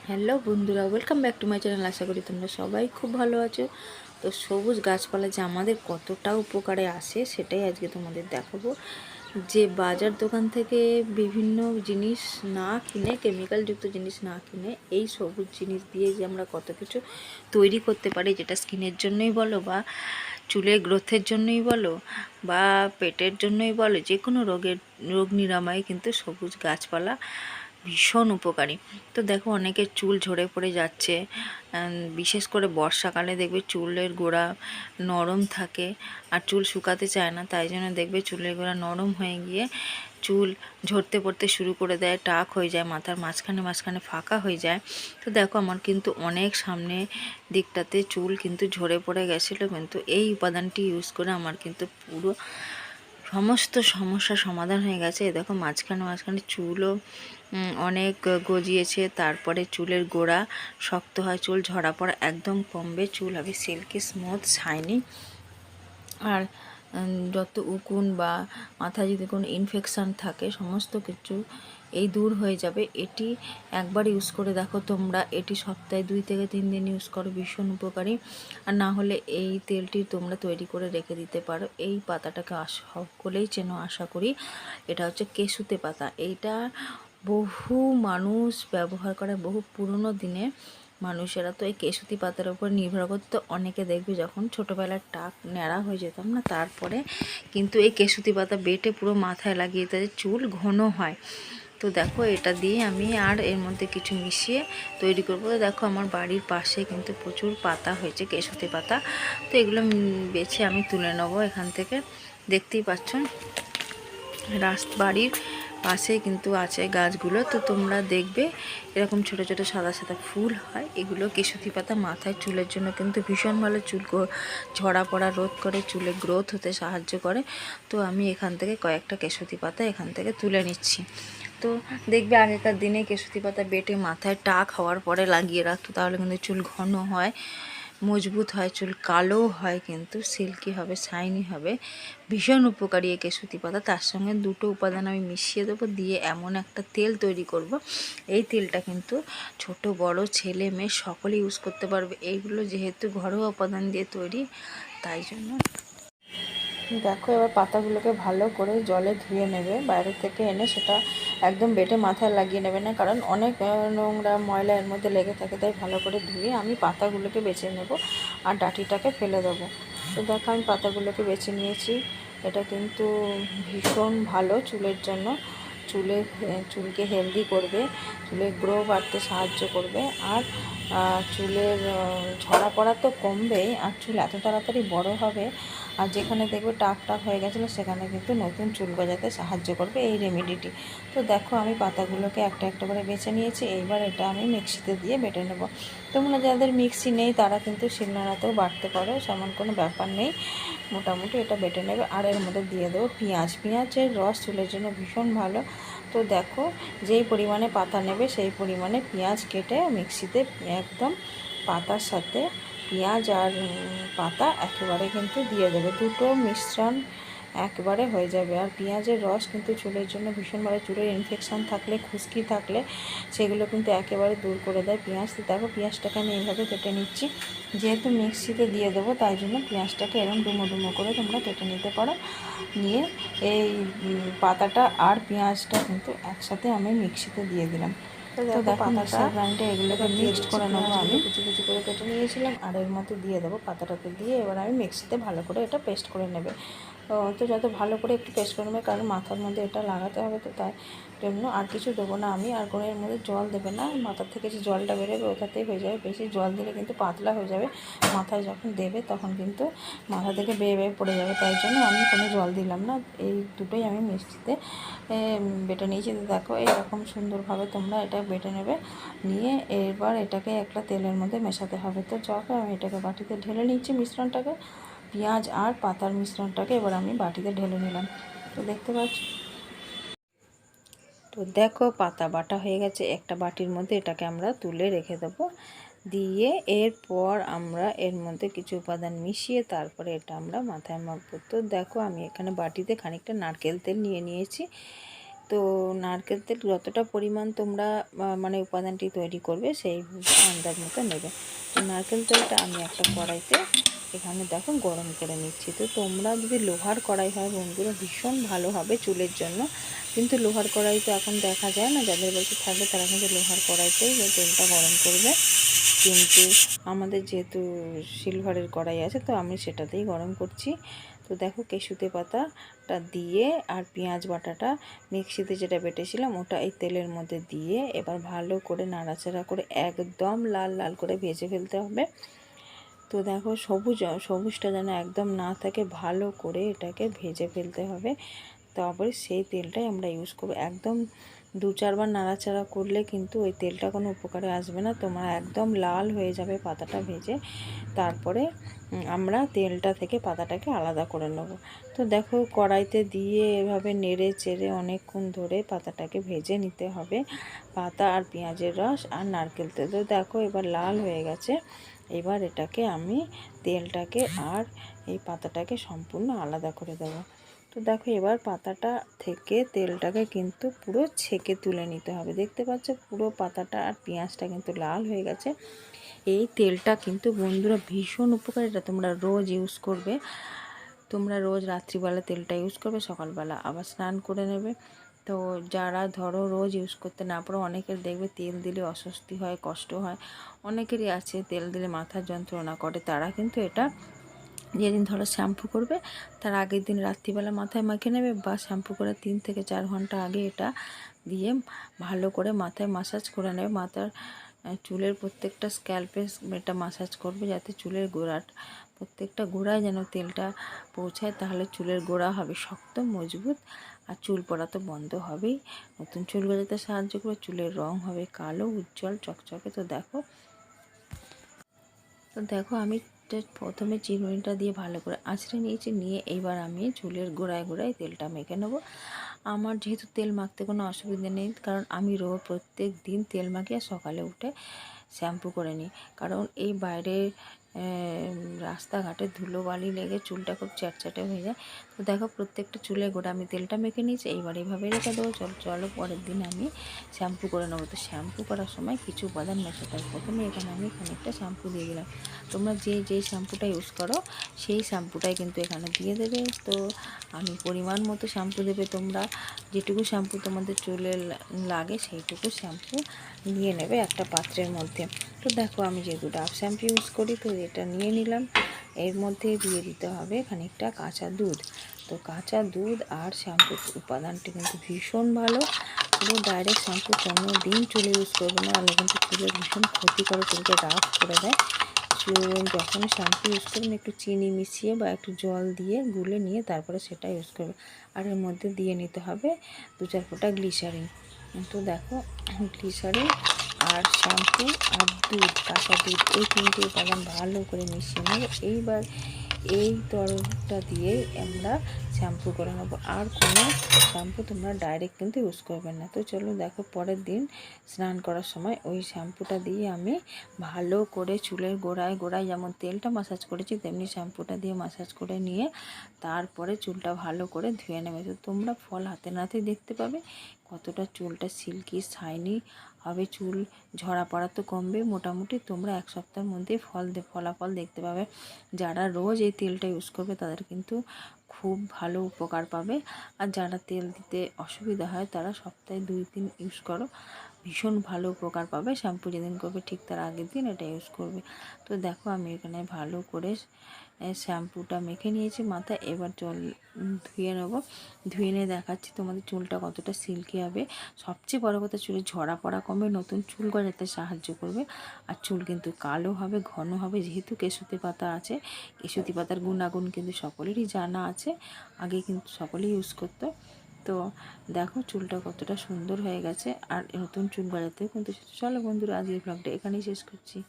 Hello বন্ধুরা, welcome back to my channel. আশা করি তোমরা সবাই খুব ভালো আছো। তো সবুজ গাছপালা যে আমাদের কতটা উপকারে আসে সেটাই আজকে তোমাদের দেখাবো। যে বাজার দোকান থেকে বিভিন্ন জিনিস না কিনে, কেমিক্যালযুক্ত জিনিস না কিনে, এই সবুজ জিনিস দিয়ে যে আমরা কত কিছু তৈরি করতে পারি, যেটা স্কিনের জন্যই বলো বা চুলের গ্রোথের জন্যই বলো বা পেটের জন্যই বলো, যে কোনো রোগ নিরাময়ে কিন্তু সবুজ গাছপালা ভীষণ উপকারী। তো দেখো, অনেকের চুল ঝরে পড়ে যাচ্ছে, বিশেষ করে বর্ষাকালে দেখবে চুলের গোড়া নরম থাকে আর চুল শুকাতে চায় না, তাই জন্য দেখবে চুলের গোড়া নরম হয়ে গিয়ে চুল ঝরতে পড়তে শুরু করে দেয়, টাক হয়ে যায়, মাথার মাঝখানে মাঝখানে ফাঁকা হয়ে যায়। তো দেখো, আমার কিন্তু অনেক সামনে দিকটাতে চুল কিন্তু ঝরে পড়ে গেছিলো, কিন্তু এই উপাদানটি ইউজ করে আমার কিন্তু পুরো সমস্ত সমস্যার সমাধান হয়ে গেছে। দেখো, মাঝখানে মাঝখানে চুলও অনেক গজিয়েছে, তারপরে চুলের গোড়া শক্ত হয়, চুল ঝরা পড়া একদম কমবে, চুল হবে সিল্কি স্মুথ শাইনি। আর যত উকুন বা মাথায় যদি কোনো ইনফেকশান থাকে সমস্ত কিছু এই দূর হয়ে যাবে। এটি একবার ইউজ করে দেখো তোমরা, এটি সপ্তাহে 2 থেকে 3 দিন ইউজ করো, ভীষণ উপকারী। আর না হলে এই তেলটি তোমরা তৈরি করে রেখে দিতে পারো। এই পাতাটাকে সকলেই চেনো আশা করি। এটা হচ্ছে কেশুতে পাতা। এইটা বহু মানুষ ব্যবহার করে, বহু পুরনো দিনে মানুষেরা তো এই কেশুতি পাতার উপর নির্ভর করতো। অনেকে দেখবি যখন ছোটোবেলার টাক ন্যাড়া হয়ে যেতাম না, তারপরে কিন্তু এই কেশুতি পাতা বেটে পুরো মাথায় লাগিয়ে তাদের চুল ঘন হয়। তো দেখো, এটা দিয়ে আমি আর এর মধ্যে কিছু মিশিয়ে তৈরি করবো। দেখো, আমার বাড়ির পাশে কিন্তু প্রচুর পাতা হয়েছে, কেশুতি পাতা। তো এগুলো বেছে আমি তুলে নেবো এখান থেকে। দেখতেই পাচ্ছ বাড়ির পাশে কিন্তু আছে গাছগুলো। তো তোমরা দেখবে এরকম ছোট ছোট সাদা সাদা ফুল হয়, এগুলো কেশুতি পাতা মাথায় চুলের জন্য কিন্তু ভীষণ ভালো। চুল ঝরা পড়া রোধ করে, চুলে গ্রোথ হতে সাহায্য করে। তো আমি এখান থেকে কয়েকটা কেশুতি পাতা এখান থেকে তুলে নিচ্ছি। তো দেখবে আগেকার দিনে কেশুতি পাতা বেটে মাথায় টাক হওয়ার পরে লাগিয়ে রাখতো, তাহলে কিন্তু চুল ঘন হয়, মজবুত হয়, চুল কালো হয়, কিন্তু সিল্কি হবে, শাইনি হবে। ভীষণ উপকারী এই কেশুতি পাতা। তার সঙ্গে দুটো উপাদান আমি মিশিয়ে দেবো, দিয়ে এমন একটা তেল তৈরি করব। এই তেলটা কিন্তু ছোট বড় ছেলে মেয়ে সকলে ইউজ করতে পারবে। এইগুলো যেহেতু ঘরোয়া উপাদান দিয়ে তৈরি, তাই জন্য দেখো, এবার পাতাগুলোকে ভালো করে জলে ধুয়ে নেবে, বাইরে থেকে এনে সেটা একদম বেটে মাথায় লাগিয়ে নেবে না, কারণ অনেক নোংরা ময়লা এর মধ্যে লেগে থাকে। তাই ভালো করে ধুয়ে আমি পাতাগুলোকে বেছে নেব আর ডাঁটিটাকে ফেলে দেবো। তো দেখো, আমি পাতাগুলোকে বেছে নিয়েছি। এটা কিন্তু ভীষণ ভালো চুলের জন্য। চুলকে হেলদি করবে, চুলের গ্রো বাড়তে সাহায্য করবে, আর চুলের ঝরা পড়া তো কমবেই, আর চুল এত তাড়াতাড়ি বড় হবে। আর যেখানে দেখবে টাক টাক হয়ে গেছিলো সেখানে কিন্তু নতুন চুল গজাতে সাহায্য করবে এই রেমেডিটি। তো দেখো, আমি পাতাগুলোকে একটা একটা করে বেছে নিয়েছি। এইবার এটা আমি মিক্সিতে দিয়ে বেটে নেব। তোমরা যাদের মিক্সি নেই তারা কিন্তু শিলনোড়াতেও বাটতে পারো, সেমন কোনো ব্যাপার নেই। মোটামুটি এটা বেটে নেবে। আর এর মধ্যে দিয়ে দেবো পেঁয়াজের রস চুলের জন্য ভীষণ ভালো। তো দেখো, যেই পরিমাণে পাতা নেবে সেই পরিমাণে পেঁয়াজ কেটে মিক্সিতে একদম পাতার সাথে পেঁয়াজ আর পাতা একেবারে কিন্তু দিয়ে দেবে, দুটো মিশ্রণ একবারে হয়ে যাবে। আর পেঁয়াজের রস কিন্তু চুলের জন্য ভীষণ ভালো। চুলের ইনফেকশান থাকলে, খুশকি থাকলে সেগুলো কিন্তু একেবারে দূর করে দেয় পেঁয়াজ। তো দেখো, পেঁয়াজটাকে আমি এইভাবে কেটে নিচ্ছি। যেহেতু মিক্সিতে দিয়ে দেবো তাই জন্য পেঁয়াজটাকে এরকম ডুমো ডুমো করে তোমরা কেটে নিতে পারো। নিয়ে এই পাতাটা আর পেঁয়াজটা কিন্তু একসাথে আমি মিক্সিতে দিয়ে দিলাম। তো দেখো, মিক্সার গ্রাইন্ডে এগুলোকে মিক্সড করে নেবো। আমি কুচি কুচি করে কেটে নিয়েছিলাম, আর এর মধ্যে দিয়ে দেবো পাতাটাকে দিয়ে। এবার আমি মিক্সিতে ভালো করে এটা পেস্ট করে নেবে। তো যত ভালো করে একটু পেস্ট করে নেবে, কারণ মাথার মধ্যে এটা লাগাতে হবে, তো তাই জন্য আর কিছু দেবো না আমি। আর কোনো এর মধ্যে জল দেবে না, মাথার থেকে যে জলটা বেরোবে ওটাতেই হয়ে যাবে। বেশি জল দিলে কিন্তু পাতলা হয়ে যাবে, মাথায় যখন দেবে তখন কিন্তু মাথা থেকে বেয়ে বেয়ে পড়ে যাবে। তাই জন্য আমি কোনো জল দিলাম না। এই দুটোই আমি মিক্সিতে বেটে নিয়েছি। দেখো, এইরকম সুন্দরভাবে তোমরা এটা বেটে নেবে। নিয়ে এবার এটাকে একটা তেলের মধ্যে মেশাতে হবে। তো চলো, আমি এটাকে বাটিতে ঢেলে নিচ্ছি মিশ্রণটাকে, পেঁয়াজ আর পাতার মিশ্রণটাকে এবার আমি বাটিতে ঢেলে নিলাম। তো দেখতে পাচ্ছ, তো দেখো পাতা বাটা হয়ে গেছে। একটা বাটির মধ্যে এটাকে আমরা তুলে রেখে দেবো। দিয়ে এরপর আমরা এর মধ্যে কিছু উপাদান মিশিয়ে তারপরে এটা আমরা মাথায় মাখবো। তো দেখো, আমি এখানে বাটিতে খানিকটা নারকেল তেল নিয়ে নিয়েছি। তো নারকেল তেল যতটা পরিমাণ তোমরা মানে উপাদানটি তৈরি করবে সেই আন্দাজ মতো নেবে। তো নারকেল তেলটা আমি একটা কড়াইতে এখানে দেখো গরম করে নিচ্ছি। তো তোমরা যদি লোহার কড়াই হয় বন্ধুরা ভীষণ ভালো হবে চুলের জন্য, কিন্তু লোহার কড়াই তো এখন দেখা যায় না, যাদের বাড়িতে থাকবে তারা কিন্তু লোহার কড়াইতেই তেলটা গরম করবে। কিন্তু আমাদের যেহেতু সিলভারের কড়াই আছে তো আমি সেটাতেই গরম করছি। তো দেখো কেশুতে পাতাটা দিয়ে আর পেঁয়াজ বাটাটা মিক্সিতে যেটা বেটেছিলাম ওটা এই তেলের মধ্যে দিয়ে এবার ভালো করে নাড়াচাড়া করে একদম লাল লাল করে ভেজে ফেলতে হবে। তো দেখো সবুজটা যেন একদম না থাকে, ভালো করে এটাকে ভেজে ফেলতে হবে। তারপরে সেই তেলটাই আমরা ইউজ করবো। একদম 2-4 বার নাড়াচাড়া করলে কিন্তু ওই তেলটা কোনো উপকারে আসবে না, তোমরা একদম লাল হয়ে যাবে পাতাটা ভেজে। তারপরে আমরা তেলটা থেকে পাতাটাকে আলাদা করে নেব। তো দেখো কড়াইতে দিয়ে এভাবে নেড়ে চেড়ে অনেকক্ষণ ধরে পাতাটাকে ভেজে নিতে হবে, পাতা আর পেঁয়াজের রস আর নারকেল তেল। তো দেখো এবার লাল হয়ে গেছে। এবার এটাকে আমি তেলটাকে আর এই পাতাটাকে সম্পূর্ণ আলাদা করে দেবো। তো দেখো এবার পাতাটা থেকে তেলটাকে কিন্তু পুরো ছেঁকে তুলে নিতে হবে। দেখতে পাচ্ছ পুরো পাতাটা আর পেঁয়াজটা কিন্তু লাল হয়ে গেছে। এই তেলটা কিন্তু বন্ধুরা ভীষণ উপকারী, এটা তোমরা রোজ ইউজ করবে। তোমরা রোজ রাত্রিবেলা তেলটা ইউজ করবে, সকালবেলা আবার স্নান করে নেবে। তো যারা ধরো রোজ ইউজ করতে না পারো, অনেকের দেখবে তেল দিলে অস্বস্তি হয়, কষ্ট হয়, অনেকেরই আছে তেল দিলে মাথার যন্ত্রণা করে, তারা কিন্তু এটা যেদিন ধরো শ্যাম্পু করবে তার আগের দিন রাত্রিবেলা মাথায় মেখে নেবে, বা শ্যাম্পু করে 3 থেকে 4 ঘন্টা আগে এটা দিয়ে ভালো করে মাথায় মাসাজ করে নেবে। মাথার চুলের প্রত্যেকটা স্ক্যাল্পে এটা মাসাজ করবে, যাতে চুলের গোড়াটা প্রত্যেকটা গোড়ায় যেন তেলটা পৌঁছায়, তাহলে চুলের গোড়া হবে শক্ত মজবুত আর চুল পড়া তো বন্ধ হবেই। নতুন চুল গজাতে সাহায্য করবে, চুলের রং হবে কালো উজ্জ্বল চকচকে। তো দেখো আমি প্রথমে চিরুনিটা দিয়ে ভালো করে আঁচড়ে নিয়েছি, নিয়ে এইবার আমি চুলের গোড়ায় গোড়ায় তেলটা মেখে নেবো। আমার যেহেতু তেল মাখতে কোনো অসুবিধা নেই, কারণ আমি প্রত্যেক দিন তেল মাখি আর সকালে উঠে শ্যাম্পু করে নিই। কারণ এই বাইরে রাস্তাঘাটে ধুলোবালি লেগে চুলটা খুব চ্যাটচ্যাটে হয়ে যায়। তো দেখো প্রত্যেকটা চুলে গোড়া আমি তেলটা মেখে নিয়েছি, এইবার এইভাবে রেখে দেবো। চলো পরের দিন আমি শ্যাম্পু করে নেবো। তো শ্যাম্পু করার সময় কিছু উপাদান মেশাতে হবে। প্রথমে এখানে আমি খানিকটা শ্যাম্পু দিয়ে দিলাম। তোমরা যেই শ্যাম্পুটা ইউজ করো সেই শ্যাম্পুটাই কিন্তু এখানে দিয়ে দেবে। তো আমি পরিমাণ মতো শ্যাম্পু দেবে, তোমরা যেটুকু শ্যাম্পু তোমাদের চুলে লাগে সেইটুকু শ্যাম্পু নিয়ে নেবে একটা পাত্রের মধ্যে। তো দেখো আমি যেহেতু ডাভ শ্যাম্পু ইউজ করি তো এটা নিয়ে নিলাম। এর মধ্যে দিয়ে দিতে হবে খানিকটা কাঁচা দুধ। তো কাঁচা দুধ আর শ্যাম্পুর উপাদানটি কিন্তু ভীষণ ভালো। পুরো ডাইরেক্ট শ্যাম্পু কোনো দিন চুলে ইউজ করবে না, তাহলে কিন্তু চুলের ভীষণ ক্ষতি করে, চুলকে রাফ করে দেয়। যখন শ্যাম্পু ইউজ করবেন একটু চিনি মিশিয়ে বা একটু জল দিয়ে গুলে নিয়ে তারপরে সেটা ইউজ করবে। আর এর মধ্যে দিয়ে নিতে হবে 2-4 ফোঁটা গ্লিসারিন। তো দেখো গ্লিসারিন আর শ্যাম্পু আর দুধ, কাঁচা দুধ, এই 3টে উপাদান ভালো করে মিশিয়ে নেব। এইবার এই তরলটা দিয়ে আমরা শ্যাম্পু করে নেবো। আর কোনো শ্যাম্পু তোমরা ডাইরেক্ট কিন্তু ইউজ করবে না। তো চলো দেখো পরের দিন স্নান করার সময় ওই শ্যাম্পুটা দিয়ে আমি ভালো করে চুলের গোড়ায় গোড়ায় যেমন তেলটা মাসাজ করেছি তেমনি শ্যাম্পুটা দিয়ে মাসাজ করে নিয়ে তারপরে চুলটা ভালো করে ধুয়ে নেবে। তো তোমরা ফল হাতে নাতে দেখতে পাবে কতটা চুলটা সিল্কি শাইনি হবে, চুল ঝরা পড়া তো কমবে। মোটামুটি তোমরা 1 সপ্তাহের মধ্যে ফলাফল দেখতে পাবে। যারা রোজ এই তেলটা ইউজ করবে তাদের কিন্তু খুব ভালো উপকার পাবে। আর যারা তেল দিতে অসুবিধা হয় তারা সপ্তাহে 2-3 ইউজ করো, ভীষণ ভালো উপকার পাবে। শ্যাম্পু যেদিন করবে ঠিক তার আগের দিন এটা ইউজ করবে। তো দেখো আমি এখানে ভালো করে শ্যাম্পুটা মেখে নিয়েছি মাথায়। এবার জল ধুয়ে নেবো, ধুয়ে নিয়ে দেখাচ্ছি তোমাদের চুলটা কতটা সিল্কি হবে। সবচেয়ে বড় কথা চুলে ঝরা পড়া কমবে, নতুন চুল গজাতে সাহায্য করবে। আর চুল কিন্তু কালো হবে, ঘন হবে। যেহেতু কেশুতি পাতা আছে, কেশুতি পাতার গুণাগুণ কিন্তু সকলেরই জানা আছে, আগে কিন্তু সকলেই ইউজ করতো। তো দেখো চুলটা কতটা সুন্দর হয়ে গেছে আর নতুন চুল গজাতেও কিন্তু। চলো বন্ধুরা আজকের ব্লগটা এখানেই শেষ করছি।